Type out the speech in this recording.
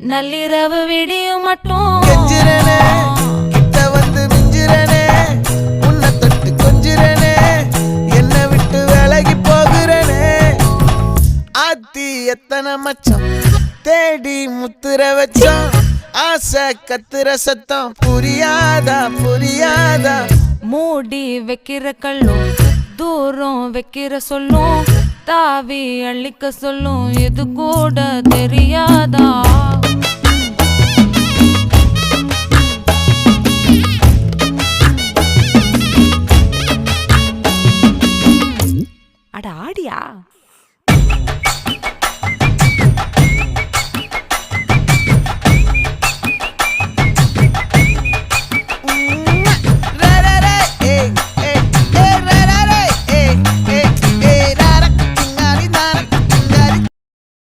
நள்ளிரவு விடியும் மட்டும் கெஞ்சிரனே கிட்ட வந்து மிஞ்சிரனே உன்னை தொட்டு கொஞ்சிரனே என்ன விட்டு விலகி போகிறனே ஆத்தி எத்தனை மச்சம் தேடி முத்துற வச்சோம் ஆசை கத்துற சத்தம் புரியாதா புரியாதா மூடி வைக்கிற கல்லும் தூரம் வைக்கிற சொல்லும் தாவி அள்ளிக்க சொல்லும் இது கூட தெரியாதா